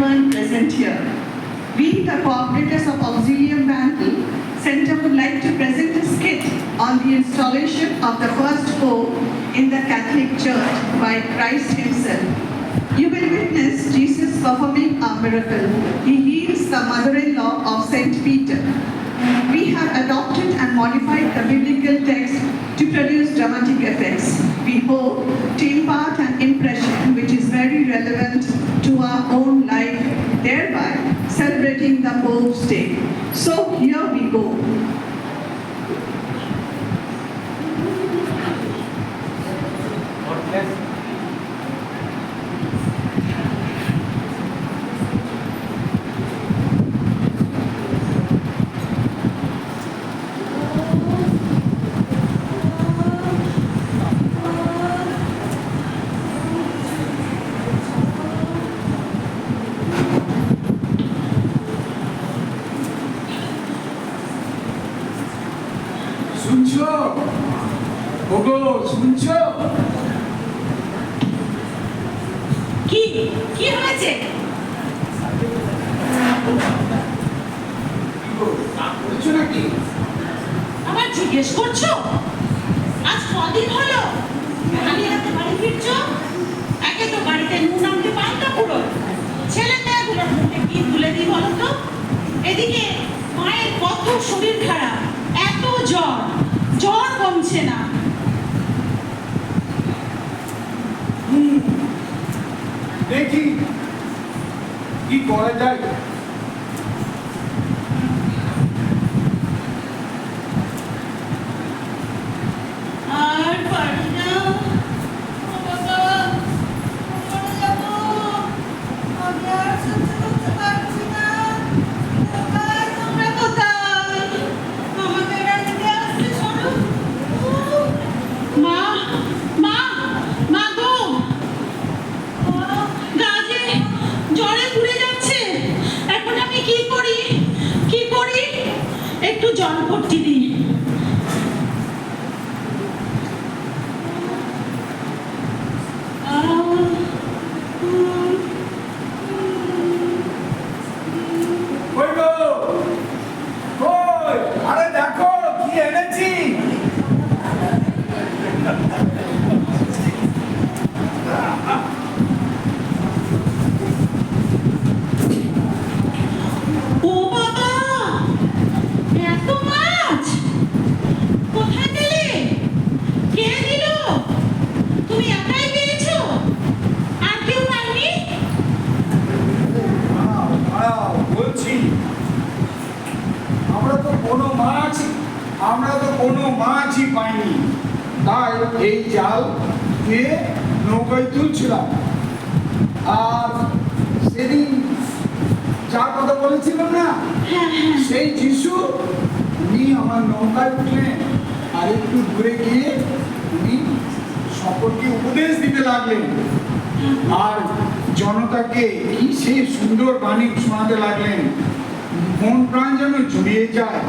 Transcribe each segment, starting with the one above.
everyone present here. We, the cooperators of Auxilium Bantle Center, would like to present a skit on the installation of the first Pope in the Catholic Church by Christ himself. You will witness Jesus performing a miracle. He heals the mother-in-law of Saint Peter. We have adopted and modified the biblical text to produce dramatic effects. We hope to impart an impression which is very relevant to our own life, thereby celebrating the Pope's Day. So here we go. শুনছো ওগো শুনছো কি কি হয়েছে? বলছো নাকি আবার জিজ্ঞেস করছো? আজ কদিন হলো খালি হাতে বাড়ি ফিরছো? একে তো বাড়িতে নুন আনতে পান্তা পুরো, ছেলে মেয়েগুলোর মুখে কি তুলে দিই বলো তো? এদিকে মায়ের কত শরীর খারাপ, এত জ্বর, জ্বর কমছে না। দেখি কি করা যায়। আর পারি না, ও বাবা, মরে যাবো। আমি আর সহ্য করতে পারছি না। ভাই, তোমরা কোথায়? আমাকে ডাকতে আসতে শোনো। মা, মা, মা গো, গাজে জ্বরে পুড়ে যাচ্ছে। এখন আমি কি করি, কি করি? একটু জল ভর্তি দিই। কই গো কই আরে দেখো কি এনেছি। ও বাবা, এত মাছ কোথায় পেলে? কে দিল? তুমি একাই পেয়েছো? আর কেউ পায়নি? বলছি আমরা তো কোনো মাছই পাইনি, তাই এই জাল দিয়ে নৌকায় তুলছিলাম। আর সেদিন যার কথা বলেছিলাম না, সেই যিশু উনি আমার নৌকায় উঠলেন আর একটু দূরে গিয়ে উনি সকলকে উপদেশ দিতে লাগলেন আর জনতাকে কি সেই সুন্দর বাণী শোনাতে লাগলেন, মন প্রাণ যেন জুড়িয়ে যায়।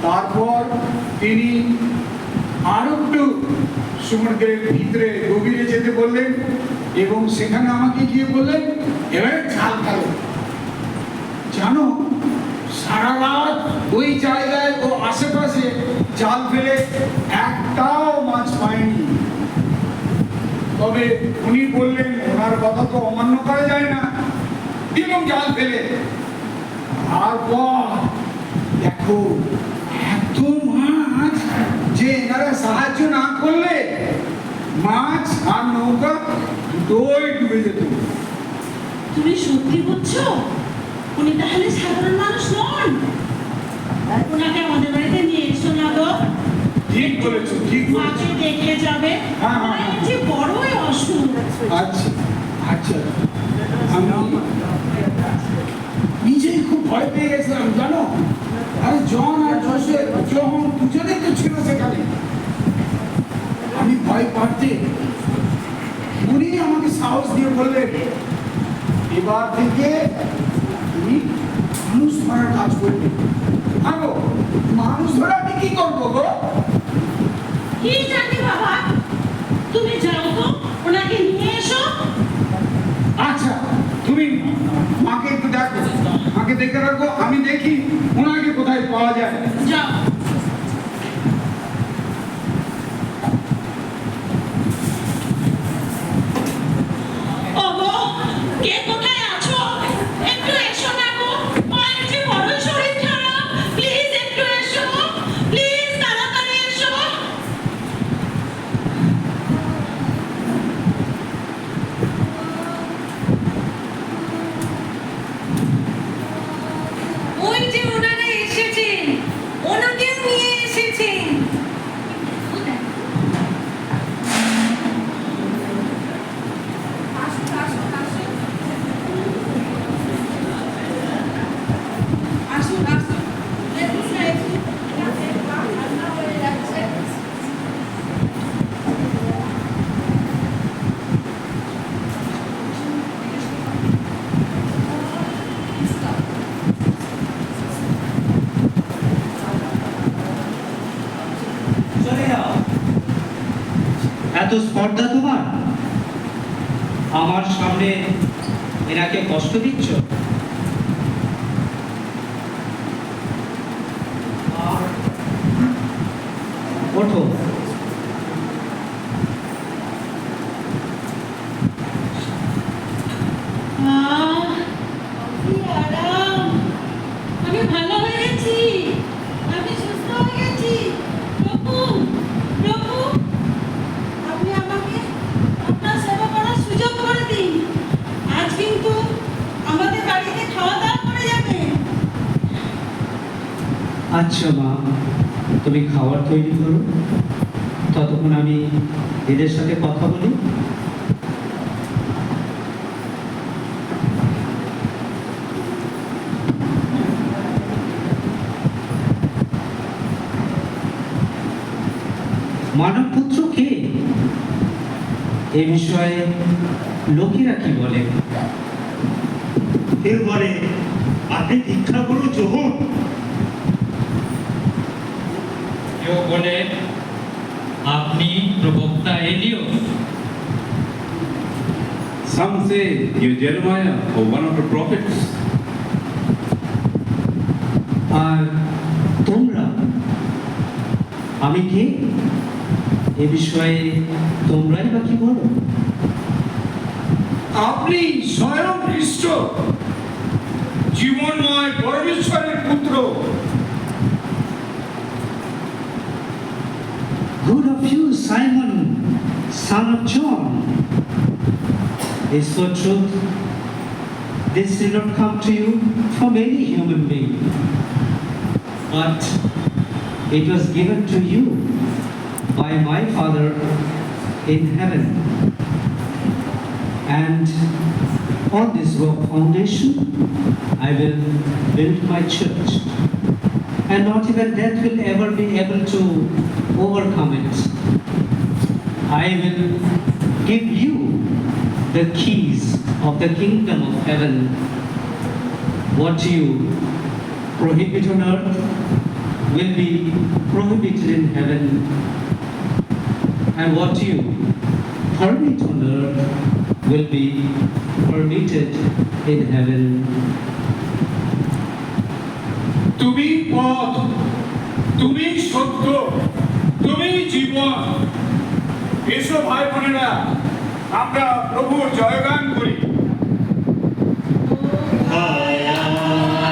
তারপর তিনি আরো একটু সমুদ্রের ভিতরে গভীরে যেতে বললেন এবং সেখানে আমাকে গিয়ে বললেন এবারে জাল ফেলো। জানো সারা রাত ওই জায়গায় ও আশেপাশে জাল ফেলে একটাও মাছ পায়নি। তবে উনি বললেন ওনার কথা তো অমান্য করা যায় না, এবং জাল ফেলে তারপর দেখো এত মাছ যে এনারা সাহায্য না করলে মাছ আর নৌকা দুটোই ডুবে যেত। তুমি সত্যি বলছো? উনি তাহলে সাধারণ মানুষ নন? ওনাকে আমাদের বাড়িতে নিয়ে এসো না গো। ঠিক বলেছো, ঠিক বলেছো। মাকে দেখে যাবে। হ্যাঁ, হ্যাঁ, মায়ের হ্যাঁ। যে বড়ই অসুখ। আচ্ছা আচ্ছা, আমি নিজেই খুব ভয় পেয়ে গেছিলাম জানো। আরে জন আর জোসেফ যখন দুজনেই তো ছিল সেখানে, আমি ভয় পাচ্ছি। উনি আমাকে সাহস দিয়ে বললেন এবার থেকে তুমি মানুষ ধরার কাজ করবে। ভাবো মানুষ ধরা আমি কি করবো গো? কি জানি বাবা, তুমি যাও তো, ওনাকে নিয়ে এসো। আচ্ছা তুমি আমাকে দেখে রাখো, আমি দেখি ওনাকে কোথায় পাওয়া যায়। যাও। ওগো, কে কোথায় আছো? একটু এসো না গো, মায়ের যে বড়ই শরীর খারাপ। প্লিজ একটু এসো, প্লিজ তাড়াতাড়ি এসো। ওই যে ওনারা এসেছেন, ওনাকেও নিয়ে এসেছেন। আসুন আসুন, দেখুন না একটু ঠান্ডা হয়ে যাচ্ছে। চলে যাও। এত স্পর্ধা তোমার, আমার সামনে এনাকে কষ্ট দিচ্ছ। ওঠো। কি আরাম, আমি ভালো হয়ে গেছি, আমি সুস্থ হয়ে গেছি। প্রভু, প্রভু, আপনি আমাকে আপনার সেবা করার সুযোগ করে দিন। আজ কিন্তু আমাদের বাড়িতে খাওয়া দাওয়া করে যাবেন। আচ্ছা মা, তুমি খাবার তৈরি করো, ততক্ষণ আমি এদের সাথে কথা বলি। মানব পুত্র কে, এ বিষয়ে লোকেরা কি বলে? কেউ বলে আপনি দীক্ষাগুরু যোহন, কেউ বলে আপনি প্রবক্তা এলিও। Some say you're Jeremiah or one of the prophets. আর তোমরা, আমি কে, এ বিষয়ে তোমরাই বা কি বলো? আপনি স্বয়ং খ্রিস্ট, জীবনময় পরমেশ্বরের পুত্র। Good of you, Simon, son of John. Is for truth, this did not come to you from any human being, but it was given to you by my Father in heaven. And on this rock foundation, I will build my church, and not even death will ever be able to overcome it. I will give you the keys of the kingdom of heaven. What you prohibit on earth will be prohibited in heaven, and what you permit on earth will be permitted in heaven. তুমি পথ, তুমি সত্য, তুমি জীবন। এসো ভাই বোনেরা, আমরা প্রভুর জয়গান করি।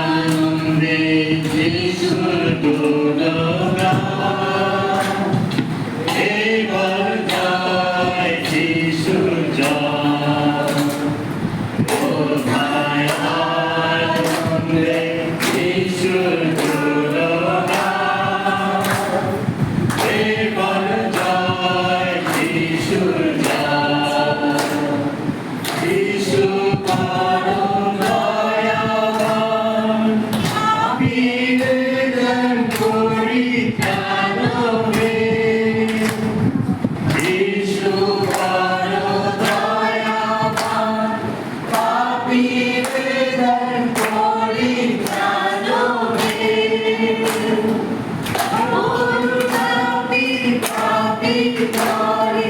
আনন্দে যিশুর গুণগান, এবার গায় যিশুর জয়। ও ভাই আনন্দে যিশুর গুণগান, এবার গায় যিশুর জয়। যিশু পরম দয়াবান, আবির্ভাব পরিত্রাণে। যিশু পরম দয়াবান, আবির্ভাব পরিত্রাণে। পাপী পাপী করে